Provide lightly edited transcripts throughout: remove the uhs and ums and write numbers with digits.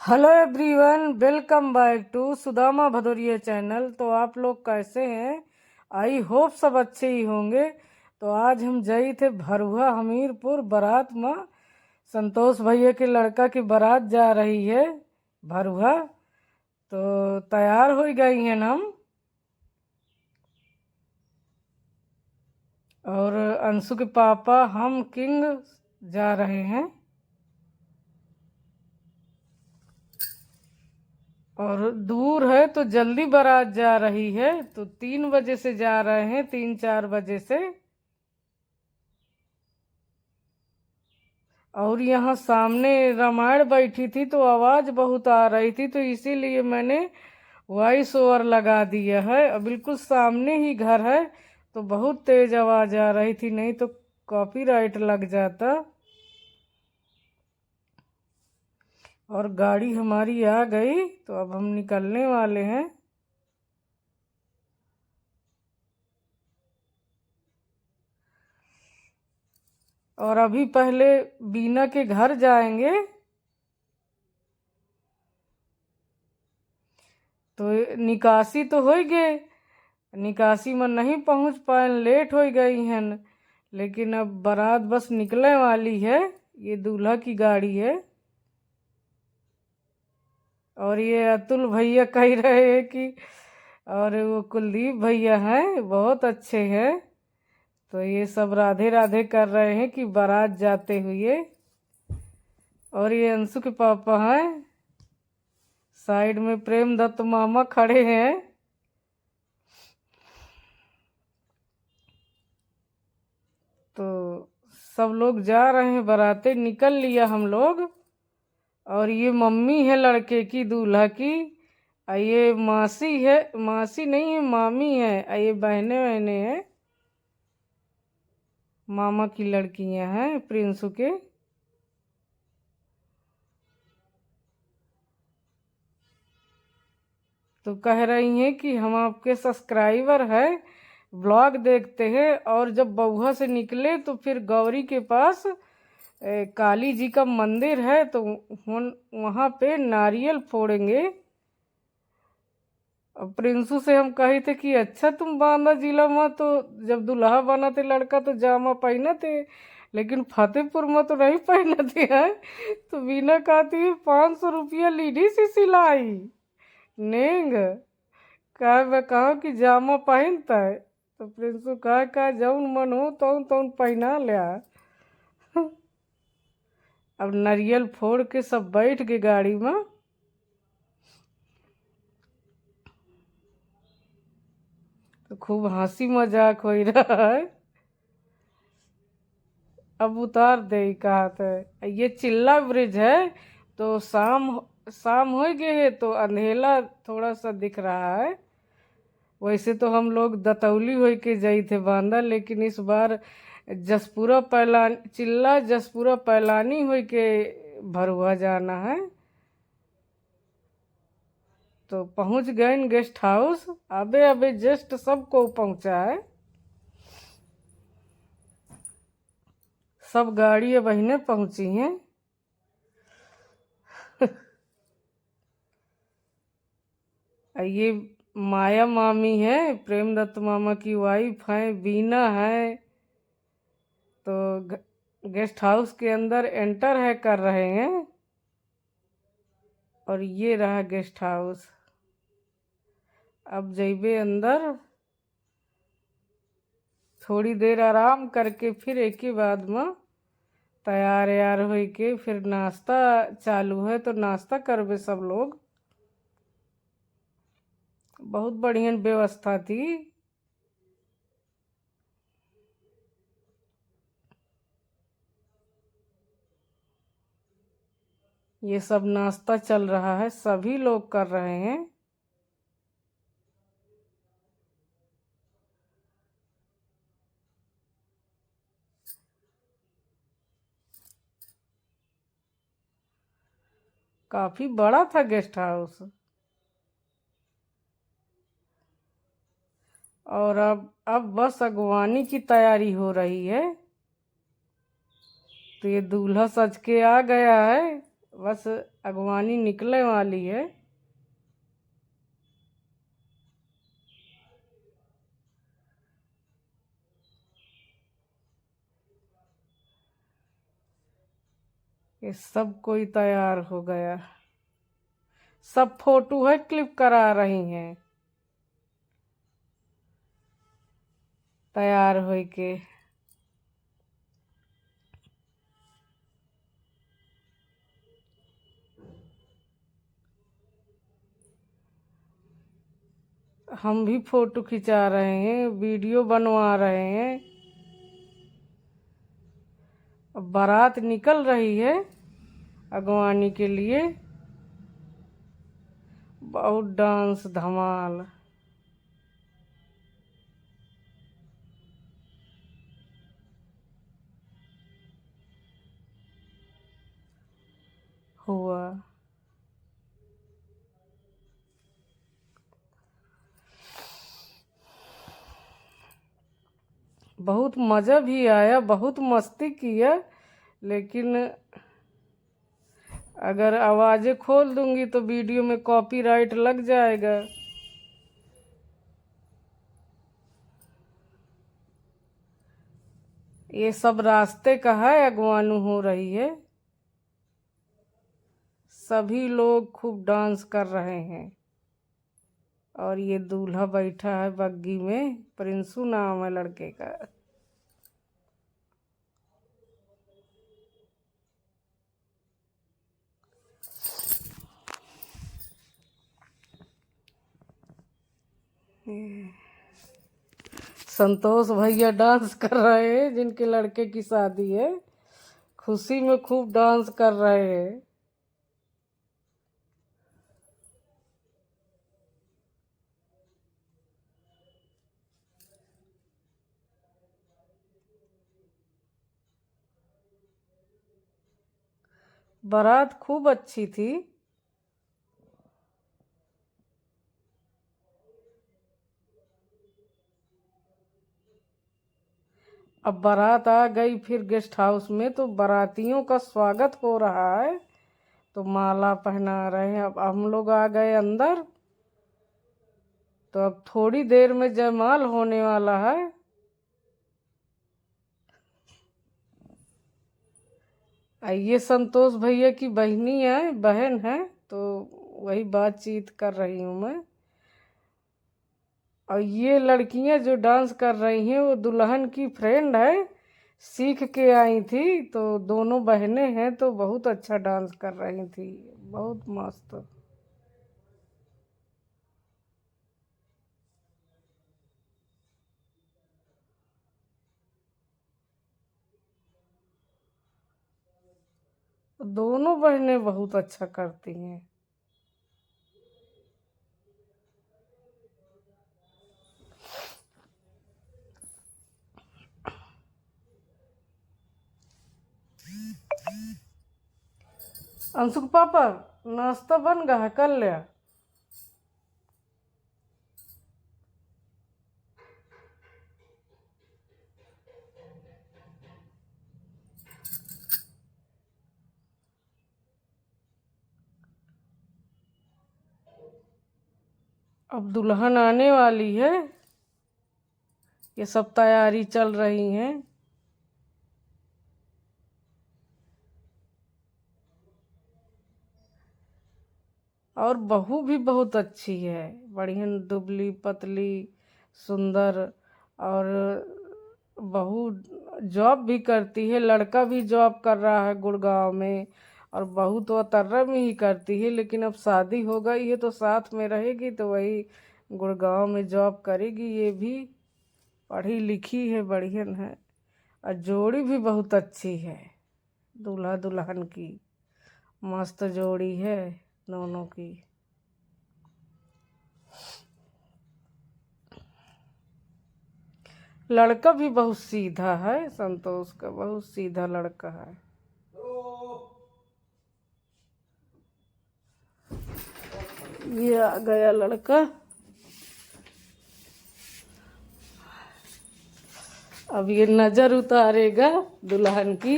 Hello everyone, welcome back to Sudama Bhadauria channel. तो आप लोग कैसे हैं? आई होप सब अच्छे ही होंगे। तो आज हम गए थे भरुआ हमीरपुर बारात में। संतोष भैया के लड़का की बारात जा रही है भरुआ। तो तैयार हो गई हैं हम, और अंशु के पापा हम किंग जा रहे हैं। और दूर है तो जल्दी बारात जा रही है, तो 3 बजे से जा रहे हैं, 3-4 बजे से। और यहाँ सामने रामायण बैठी थी तो आवाज बहुत आ रही थी, तो इसीलिए मैंने वॉइस ओवर लगा दिया है। और बिल्कुल सामने ही घर है, तो बहुत तेज आवाज आ रही थी, नहीं तो कॉपीराइट लग जाता। और गाड़ी हमारी आ गई, तो अब हम निकलने वाले हैं। और अभी पहले बीना के घर जाएंगे। तो निकासी तो हो गए, निकासी में नहीं पहुंच पाए, लेट हो गई हैं। लेकिन अब बारात बस निकलने वाली है। ये दूल्हा की गाड़ी है। और ये अतुल भैया कह रहे हैं कि, और वो कुलदीप भैया हैं, बहुत अच्छे हैं। तो ये सब राधे राधे कर रहे हैं कि बारात जाते हुए। और ये अंशु के पापा हैं, साइड में प्रेम दत्त मामा खड़े हैं। तो सब लोग जा रहे हैं, बारातें निकल लिया हम लोग। और ये मम्मी है लड़के की, दूल्हा की। ये मासी है, मासी नहीं है, मामी है। ये बहने बहने हैं, मामा की लड़कियां हैं प्रिंसू के। तो कह रही हैं कि हम आपके सब्सक्राइबर हैं, ब्लॉग देखते हैं, और जब बउहा से निकले तो फिर गौरी के पास काली जी का मंदिर है, तो वहाँ पे नारियल फोड़ेंगे। अब प्रिंसू से हम कहे थे कि अच्छा तुम बांदा जिला में तो जब दुल्हा बना थे लड़का तो जामा पहना थे, लेकिन फतेहपुर में तो नहीं पहना थे हैं। तो बीना कहती है 500 रुपया लीडी सी सिलाई नेंग। कहा कि जामा पहनता है। तो प्रिंसू कहा जौन मन हो तौन तौन पहना लिया। अब नारियल फोड़ के सब बैठ के गाड़ी में। तो खूब हंसी मजाक हो रहा है। अब उतार दे कहा था। ये चिल्ला ब्रिज है, तो शाम शाम हो गए है तो अंधेला थोड़ा सा दिख रहा है। वैसे तो हम लोग दतौली हो के जाई थे बांदा, लेकिन इस बार जसपुरा पैलानी, चिल्ला जसपुरा पैलानी हो के भरुआ जाना है। तो पहुंच गए गेस्ट हाउस। अबे अबे जस्ट सबको पहुंचा है। सब गाड़ी अब बहने पहुंची हैं। ये माया मामी है, प्रेम दत्त मामा की वाइफ है, बीना है। तो गेस्ट हाउस के अंदर एंटर है कर रहे हैं। और ये रहा गेस्ट हाउस। अब जइबे अंदर, थोड़ी देर आराम करके फिर एक ही बाद में तैयार यार हो के फिर नाश्ता चालू है, तो नाश्ता करबे सब लोग। बहुत बढ़िया व्यवस्था थी। ये सब नाश्ता चल रहा है, सभी लोग कर रहे हैं। काफी बड़ा था गेस्ट हाउस। और अब बस अगवानी की तैयारी हो रही है। तो ये दूल्हा सज के आ गया है, बस अगवानी निकलने वाली है। ये सब कोई तैयार हो गया, सब फोटो है क्लिक करा रही हैं तैयार हो के। हम भी फोटो खिंचा रहे हैं, वीडियो बनवा रहे हैं। अब बारात निकल रही है अगवानी के लिए। बहुत डांस धमाल हुआ। बहुत मज़ा भी आया, बहुत मस्ती किया, लेकिन अगर आवाज़ें खोल दूंगी तो वीडियो में कॉपीराइट लग जाएगा। ये सब रास्ते का है, अगवानी हो रही है। सभी लोग खूब डांस कर रहे हैं और ये दूल्हा बैठा है बग्गी में। प्रिंसू नाम है लड़के का। संतोष भैया डांस कर रहे हैं, जिनके लड़के की शादी है। खुशी में खूब डांस कर रहे हैं। बारात खूब अच्छी थी। अब बारात आ गई फिर गेस्ट हाउस में, तो बारातियों का स्वागत हो रहा है, तो माला पहना रहे हैं। अब हम लोग आ गए अंदर, तो अब थोड़ी देर में जयमाल होने वाला है। ये संतोष भैया की बहनी है, बहन है, तो वही बातचीत कर रही हूँ मैं। और ये लड़कियां जो डांस कर रही हैं वो दुल्हन की फ्रेंड है, सीख के आई थी। तो दोनों बहनें हैं, तो बहुत अच्छा डांस कर रही थी, बहुत मस्त। दोनों बहनें बहुत अच्छा करती हैं। अंशु के पापा नाश्ता बन गया है, कर लिया। अब दुल्हन आने वाली है, ये सब तैयारी चल रही है। और बहू भी बहुत अच्छी है, बढ़िया दुबली पतली सुंदर। और बहू जॉब भी करती है, लड़का भी जॉब कर रहा है गुड़गांव में। और बहू तो अतर्रा में ही करती है, लेकिन अब शादी हो गई है तो साथ में रहेगी, तो वही गुड़गांव में जॉब करेगी। ये भी पढ़ी लिखी है, बढ़िया है। और जोड़ी भी बहुत अच्छी है, दूल्हा दुल्हन की मस्त जोड़ी है दोनों की। लड़का भी बहुत सीधा है, संतोष का बहुत सीधा लड़का है। ये आ गया लड़का। अब ये नजर उतारेगा दुल्हन की।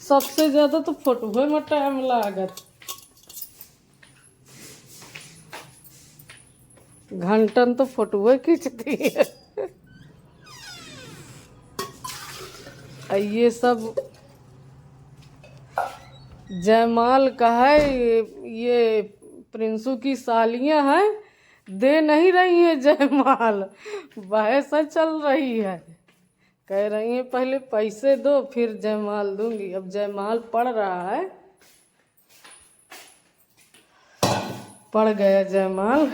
सबसे ज्यादा तो फोटो में टाइम लागत, घंटन तो फोटो खींचती है। ये सब जयमाल का है, ये प्रिंसू की सालियां हैं, दे नहीं रही है जयमाल, बहस चल रही है। कह रही है पहले पैसे दो फिर जयमाल दूंगी। अब जयमाल पड़ रहा है, पड़ गया जयमाल।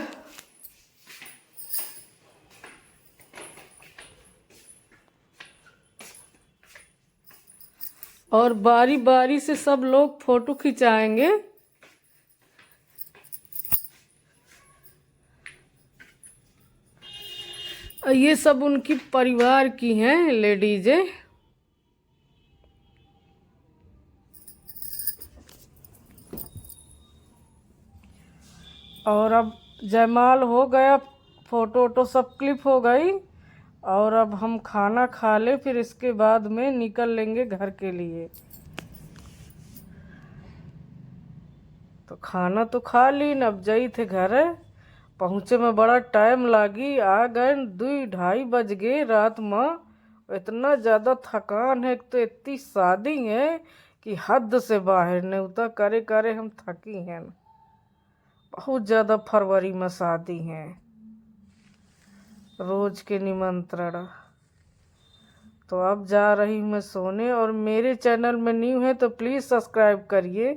और बारी बारी से सब लोग फोटो खिंचाएंगे। ये सब उनकी परिवार की हैं लेडीजें। और अब जयमाल हो गया, फोटो वोटो सब क्लिप हो गई, और अब हम खाना खा ले, फिर इसके बाद में निकल लेंगे घर के लिए। तो खाना तो खा ली न, अब जाई थे घर, पहुँचे में बड़ा टाइम लागी, आ गए 2-2:30 बज गए रात में। इतना ज़्यादा थकान है, तो इतनी शादी है कि हद से बाहर, नहीं उतना करे करे हम थकी हैं। बहुत ज़्यादा फरवरी में शादी हैं, रोज के निमंत्रण। तो अब जा रही मैं सोने, और मेरे चैनल में न्यू है तो प्लीज़ सब्सक्राइब करिए।